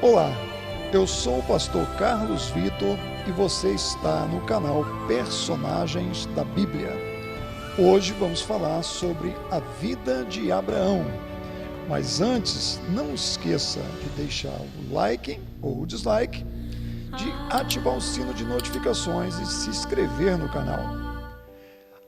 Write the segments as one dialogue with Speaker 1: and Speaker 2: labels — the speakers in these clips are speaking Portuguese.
Speaker 1: Olá, eu sou o pastor Carlos Vitor e você está no canal Personagens da Bíblia. Hoje vamos falar sobre a vida de Abraão. Mas antes, não esqueça de deixar o like ou o dislike, de ativar o sino de notificações e se inscrever no canal.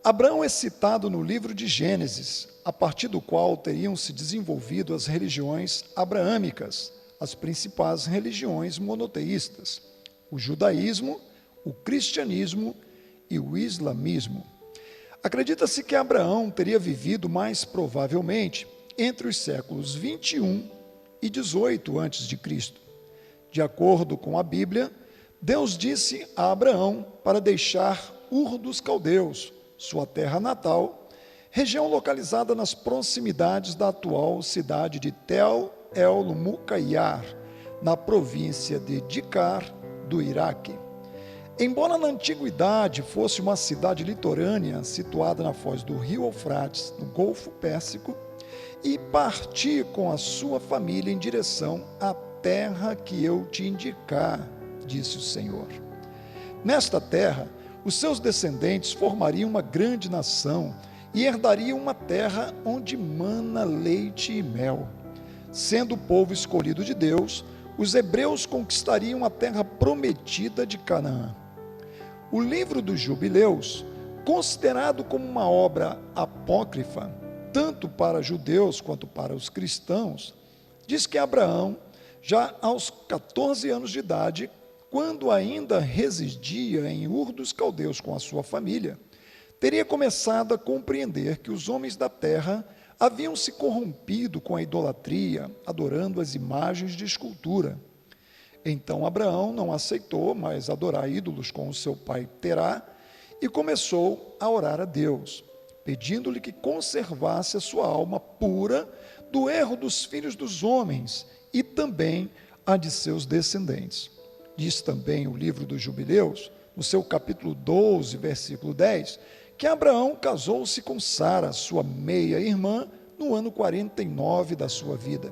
Speaker 1: Abraão é citado no livro de Gênesis, a partir do qual teriam se desenvolvido as religiões abraâmicas, as principais religiões monoteístas, o judaísmo, o cristianismo e o islamismo. Acredita-se que Abraão teria vivido mais provavelmente entre os séculos 21 e 18 a.C. De acordo com a Bíblia, Deus disse a Abraão para deixar Ur dos Caldeus, sua terra natal, região localizada nas proximidades da atual cidade de Tel El-Mucayyar, na província de Dikar, do Iraque. Embora na antiguidade fosse uma cidade litorânea situada na foz do rio Eufrates, no Golfo Pérsico, e partir com a sua família em direção à terra que eu te indicar, disse o Senhor. Nesta terra, os seus descendentes formariam uma grande nação e herdariam uma terra onde mana leite e mel. Sendo o povo escolhido de Deus, os hebreus conquistariam a terra prometida de Canaã. O livro dos Jubileus, considerado como uma obra apócrifa, tanto para judeus quanto para os cristãos, diz que Abraão, já aos 14 anos de idade, quando ainda residia em Ur dos Caldeus com a sua família, teria começado a compreender que os homens da terra haviam se corrompido com a idolatria, adorando as imagens de escultura. Então Abraão não aceitou mais adorar ídolos com o seu pai Terá e começou a orar a Deus, pedindo-lhe que conservasse a sua alma pura do erro dos filhos dos homens e também a de seus descendentes. Diz também o livro dos Jubileus, no seu capítulo 12, versículo 10, que Abraão casou-se com Sara, sua meia-irmã, no ano 49 da sua vida.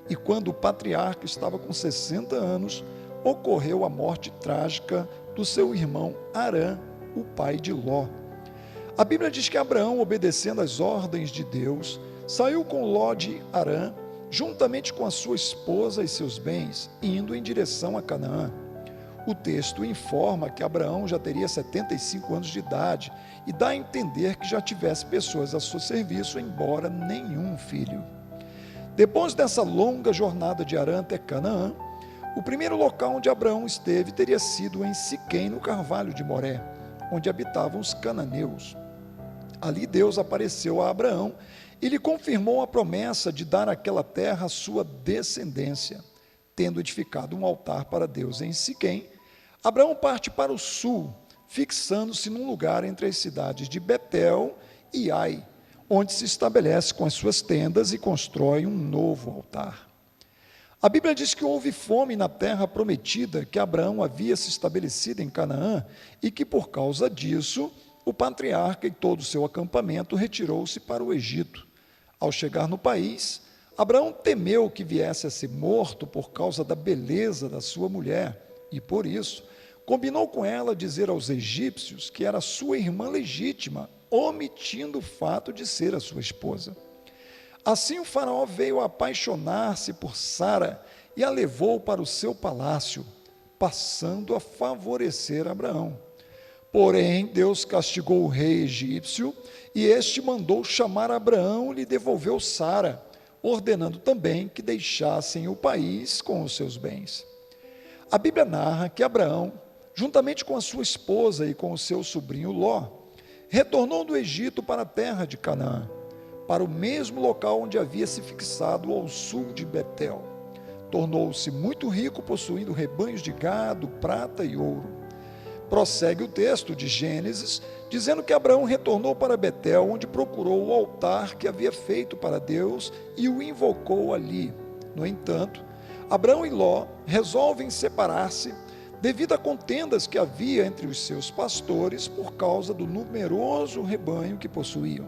Speaker 1: E quando o patriarca estava com 60 anos, ocorreu a morte trágica do seu irmão Harã, o pai de Ló. A Bíblia diz que Abraão, obedecendo às ordens de Deus, saiu com Ló de Harã, juntamente com a sua esposa e seus bens, indo em direção a Canaã. O texto informa que Abraão já teria 75 anos de idade e dá a entender que já tivesse pessoas a seu serviço, embora nenhum filho. Depois dessa longa jornada de Harã até Canaã, o primeiro local onde Abraão esteve teria sido em Siquém, no Carvalho de Moré, onde habitavam os cananeus. Ali Deus apareceu a Abraão e lhe confirmou a promessa de dar àquela terra à sua descendência. Tendo edificado um altar para Deus em Siquém, Abraão parte para o sul, fixando-se num lugar entre as cidades de Betel e Ai, onde se estabelece com as suas tendas e constrói um novo altar. A Bíblia diz que houve fome na terra prometida que Abraão havia se estabelecido em Canaã e que, por causa disso, o patriarca e todo o seu acampamento retirou-se para o Egito. Ao chegar no país, Abraão temeu que viesse a ser morto por causa da beleza da sua mulher e, por isso, combinou com ela dizer aos egípcios que era sua irmã legítima, omitindo o fato de ser a sua esposa. Assim o faraó veio a apaixonar-se por Sara e a levou para o seu palácio, passando a favorecer Abraão. Porém, Deus castigou o rei egípcio e este mandou chamar Abraão e lhe devolveu Sara, ordenando também que deixassem o país com os seus bens. A Bíblia narra que Abraão, juntamente com a sua esposa e com o seu sobrinho Ló, retornou do Egito para a terra de Canaã, para o mesmo local onde havia se fixado ao sul de Betel. Tornou-se muito rico, possuindo rebanhos de gado, prata e ouro. Prossegue o texto de Gênesis, dizendo que Abraão retornou para Betel, onde procurou o altar que havia feito para Deus e o invocou ali. No entanto, Abraão e Ló resolvem separar-se devido a contendas que havia entre os seus pastores por causa do numeroso rebanho que possuíam.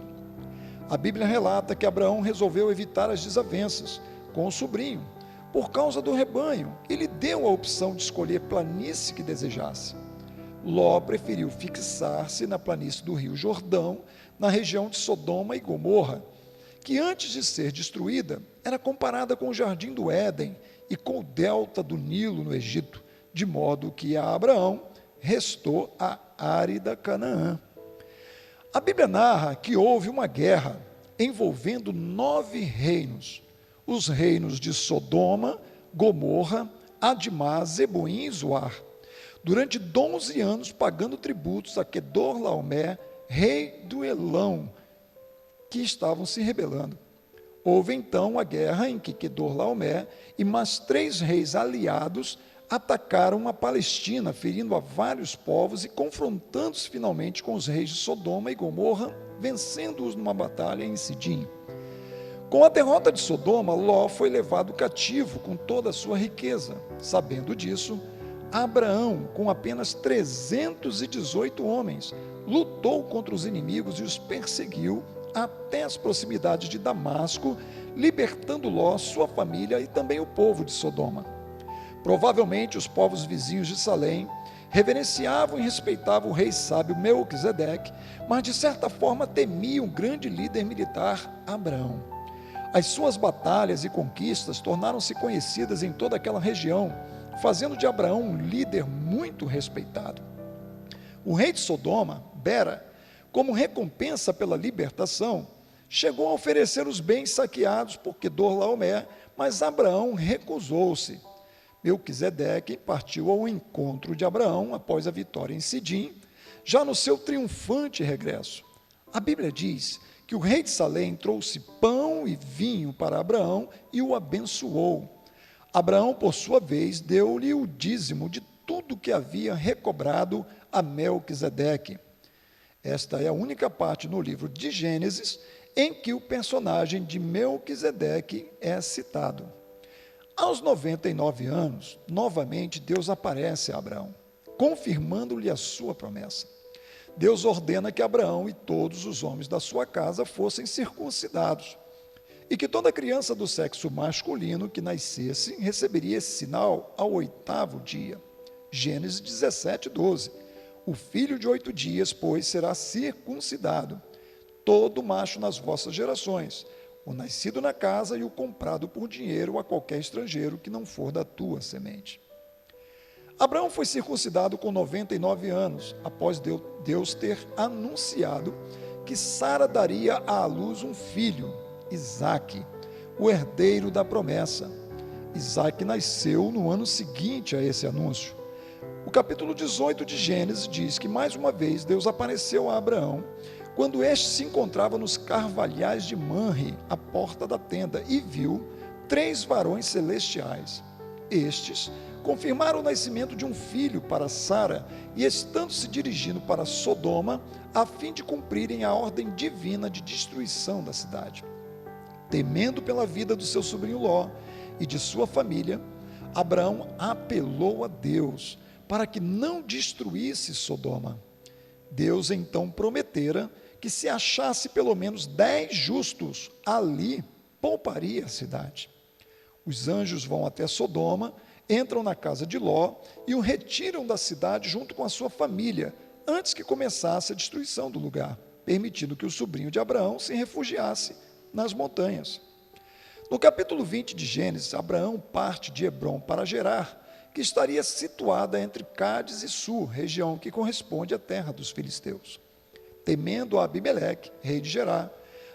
Speaker 1: A Bíblia relata que Abraão resolveu evitar as desavenças com o sobrinho, por causa do rebanho, ele deu a opção de escolher a planície que desejasse. Ló preferiu fixar-se na planície do rio Jordão, na região de Sodoma e Gomorra, que antes de ser destruída, era comparada com o Jardim do Éden e com o delta do Nilo no Egito, de modo que a Abraão restou a árida Canaã. A Bíblia narra que houve uma guerra envolvendo 9 reinos, os reinos de Sodoma, Gomorra, Admá, Zeboim e Zoar, durante 12 anos pagando tributos a Quedorlaomé, rei do Elão, que estavam se rebelando. Houve então a guerra em que Quedorlaomé e mais 3 reis aliados atacaram a Palestina, ferindo a vários povos e confrontando-se finalmente com os reis de Sodoma e Gomorra, vencendo-os numa batalha em Sidim. Com a derrota de Sodoma, Ló foi levado cativo com toda a sua riqueza. Sabendo disso, Abraão, com apenas 318 homens, lutou contra os inimigos e os perseguiu até as proximidades de Damasco, libertando Ló, sua família e também o povo de Sodoma. Provavelmente os povos vizinhos de Salém reverenciavam e respeitavam o rei sábio Melquisedeque, mas de certa forma temiam o grande líder militar Abraão. As suas batalhas e conquistas tornaram-se conhecidas em toda aquela região, fazendo de Abraão um líder muito respeitado. O rei de Sodoma, Bera, como recompensa pela libertação, chegou a oferecer os bens saqueados por Quedorlaomé, mas Abraão recusou-se. Melquisedeque partiu ao encontro de Abraão após a vitória em Sidim, já no seu triunfante regresso. A Bíblia diz que o rei de Salém trouxe pão e vinho para Abraão e o abençoou. Abraão, por sua vez, deu-lhe o dízimo de tudo que havia recobrado a Melquisedeque. Esta é a única parte no livro de Gênesis em que o personagem de Melquisedeque é citado. Aos 99 anos, novamente Deus aparece a Abraão, confirmando-lhe a sua promessa. Deus ordena que Abraão e todos os homens da sua casa fossem circuncidados, e que toda criança do sexo masculino que nascesse receberia esse sinal ao 8º dia. Gênesis 17, 12. O filho de 8 dias, pois, será circuncidado, todo macho nas vossas gerações, o nascido na casa e o comprado por dinheiro a qualquer estrangeiro que não for da tua semente. Abraão foi circuncidado com 99 anos, após Deus ter anunciado que Sara daria à luz um filho, Isaque, o herdeiro da promessa. Isaque nasceu no ano seguinte a esse anúncio. O capítulo 18 de Gênesis diz que, mais uma vez, Deus apareceu a Abraão, quando este se encontrava nos carvalhais de Manre, à porta da tenda, e viu 3 varões celestiais. Estes confirmaram o nascimento de um filho para Sara, e estando se dirigindo para Sodoma, a fim de cumprirem a ordem divina de destruição da cidade. Temendo pela vida do seu sobrinho Ló e de sua família, Abraão apelou a Deus para que não destruísse Sodoma. Deus então prometera que, se achasse pelo menos 10 justos, ali pouparia a cidade. Os anjos vão até Sodoma, entram na casa de Ló e o retiram da cidade junto com a sua família, antes que começasse a destruição do lugar, permitindo que o sobrinho de Abraão se refugiasse nas montanhas. No capítulo 20 de Gênesis, Abraão parte de Hebrom para Gerar, que estaria situada entre Cádiz e Sur, região que corresponde à terra dos filisteus. Temendo a Abimeleque, rei de Gerar,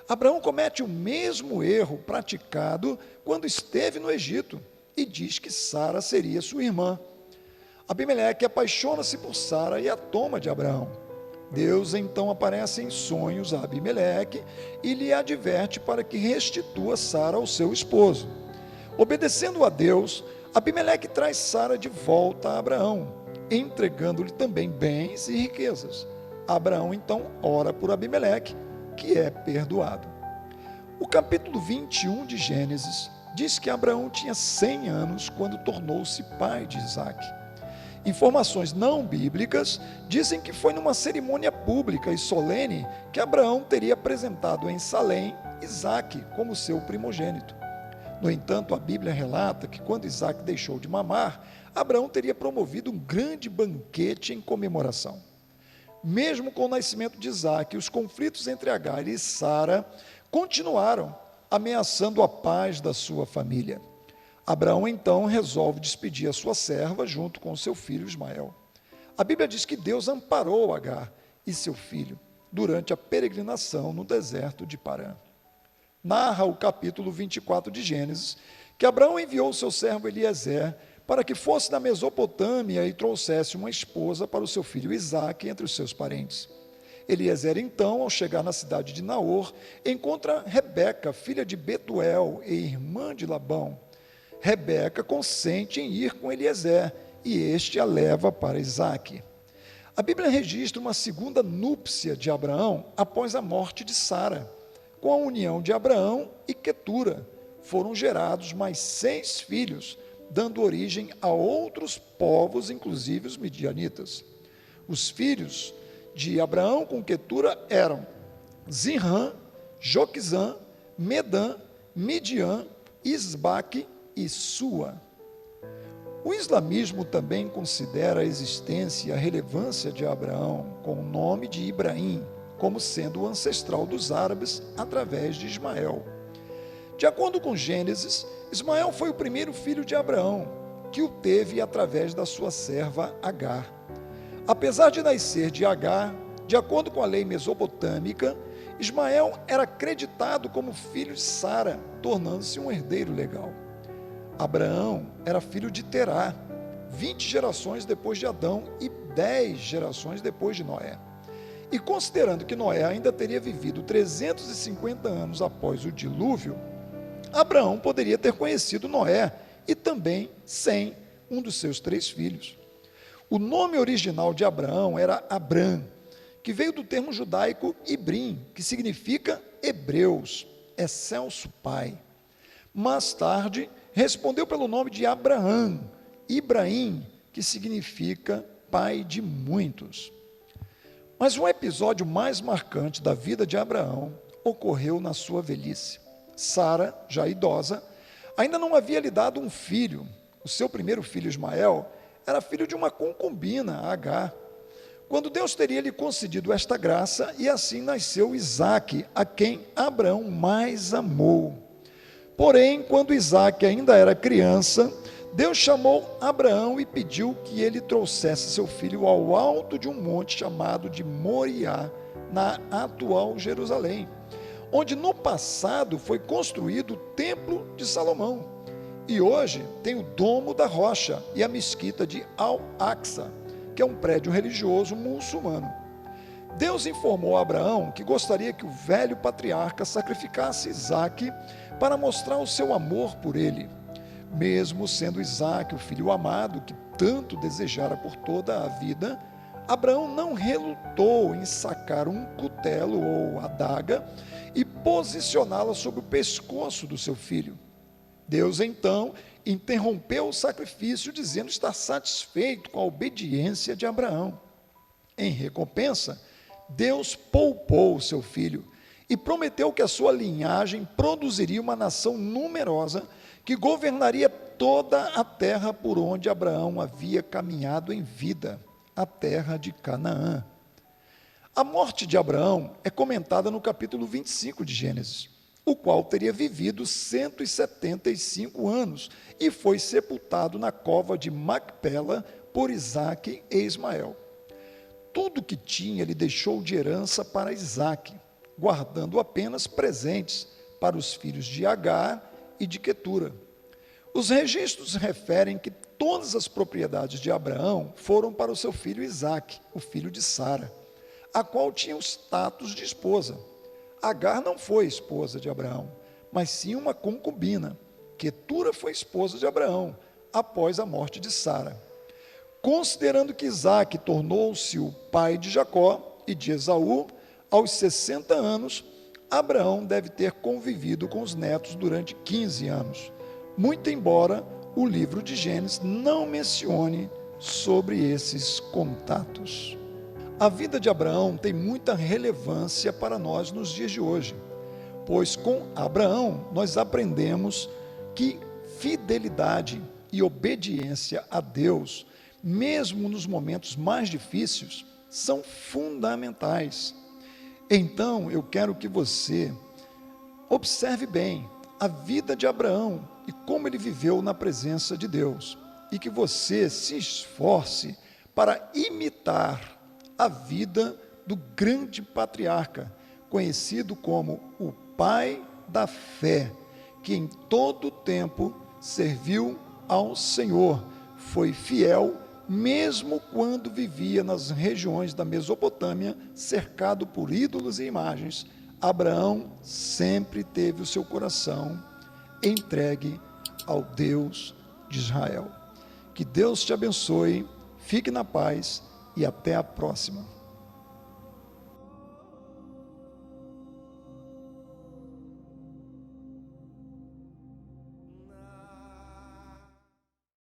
Speaker 1: Abraão comete o mesmo erro praticado quando esteve no Egito e diz que Sara seria sua irmã. Abimeleque apaixona-se por Sara e a toma de Abraão. Deus então aparece em sonhos a Abimeleque e lhe adverte para que restitua Sara ao seu esposo. Obedecendo a Deus, Abimeleque traz Sara de volta a Abraão, entregando-lhe também bens e riquezas. Abraão então ora por Abimeleque, que é perdoado. O capítulo 21 de Gênesis diz que Abraão tinha 100 anos quando tornou-se pai de Isaque. Informações não bíblicas dizem que foi numa cerimônia pública e solene que Abraão teria apresentado em Salém Isaque como seu primogênito. No entanto, a Bíblia relata que quando Isaac deixou de mamar, Abraão teria promovido um grande banquete em comemoração. Mesmo com o nascimento de Isaac, os conflitos entre Agar e Sara continuaram, ameaçando a paz da sua família. Abraão então resolve despedir a sua serva junto com seu filho Ismael. A Bíblia diz que Deus amparou Agar e seu filho durante a peregrinação no deserto de Parã. Narra o capítulo 24 de Gênesis que Abraão enviou seu servo Eliezer para que fosse na Mesopotâmia e trouxesse uma esposa para o seu filho Isaque entre os seus parentes. Eliezer, então, ao chegar na cidade de Naor, encontra Rebeca, filha de Betuel e irmã de Labão. Rebeca consente em ir com Eliezer e este a leva para Isaque. A Bíblia registra uma segunda núpcia de Abraão após a morte de Sara. Com a união de Abraão e Quetura, foram gerados mais 6 filhos, dando origem a outros povos, inclusive os midianitas. Os filhos de Abraão com Quetura eram Zimrã, Joquizã, Medã, Midian, Isbaque e Sua. O islamismo também considera a existência e a relevância de Abraão com o nome de Ibrahim, como sendo o ancestral dos árabes através de Ismael. De acordo com Gênesis, Ismael foi o primeiro filho de Abraão, que o teve através da sua serva Agar. Apesar de nascer de Agar, de acordo com a lei mesopotâmica, Ismael era acreditado como filho de Sara, tornando-se um herdeiro legal. Abraão era filho de Terá, 20 gerações depois de Adão e 10 gerações depois de Noé. E considerando que Noé ainda teria vivido 350 anos após o dilúvio, Abraão poderia ter conhecido Noé e também Sem, um dos seus 3 filhos. O nome original de Abraão era Abram, que veio do termo judaico Ibrim, que significa hebreus, excelso pai. Mais tarde, respondeu pelo nome de Abraão, Ibrahim, que significa pai de muitos. Mas um episódio mais marcante da vida de Abraão ocorreu na sua velhice. Sara, já idosa, ainda não havia lhe dado um filho. O seu primeiro filho, Ismael, era filho de uma concubina, Agar. Quando Deus teria lhe concedido esta graça, e assim nasceu Isaque, a quem Abraão mais amou. Porém, quando Isaque ainda era criança, Deus chamou Abraão e pediu que ele trouxesse seu filho ao alto de um monte chamado de Moriá, na atual Jerusalém, onde no passado foi construído o Templo de Salomão, e hoje tem o Domo da Rocha e a Mesquita de Al-Aqsa, que é um prédio religioso muçulmano. Deus informou a Abraão que gostaria que o velho patriarca sacrificasse Isaque para mostrar o seu amor por ele. Mesmo sendo Isaque o filho amado que tanto desejara por toda a vida, Abraão não relutou em sacar um cutelo ou adaga e posicioná-la sobre o pescoço do seu filho. Deus então interrompeu o sacrifício, dizendo estar satisfeito com a obediência de Abraão. Em recompensa, Deus poupou o seu filho e prometeu que a sua linhagem produziria uma nação numerosa que governaria toda a terra por onde Abraão havia caminhado em vida, a terra de Canaã. A morte de Abraão é comentada no capítulo 25 de Gênesis, o qual teria vivido 175 anos e foi sepultado na cova de Macpela por Isaque e Ismael. Tudo que tinha ele deixou de herança para Isaque, guardando apenas presentes para os filhos de Agar e de Quetura. Os registros referem que todas as propriedades de Abraão foram para o seu filho Isaque, o filho de Sara, a qual tinha o status de esposa. Agar não foi esposa de Abraão, mas sim uma concubina. Quetura foi esposa de Abraão, após a morte de Sara. Considerando que Isaque tornou-se o pai de Jacó e de Esaú, aos 60 anos, Abraão deve ter convivido com os netos durante 15 anos, muito embora o livro de Gênesis não mencione sobre esses contatos. A vida de Abraão tem muita relevância para nós nos dias de hoje, pois com Abraão nós aprendemos que fidelidade e obediência a Deus, mesmo nos momentos mais difíceis, são fundamentais. Então, eu quero que você observe bem a vida de Abraão e como ele viveu na presença de Deus, e que você se esforce para imitar a vida do grande patriarca, conhecido como o pai da fé, que em todo o tempo serviu ao Senhor, foi fiel, mesmo quando vivia nas regiões da Mesopotâmia, cercado por ídolos e imagens. Abraão sempre teve o seu coração entregue ao Deus de Israel. Que Deus te abençoe, fique na paz e até a próxima.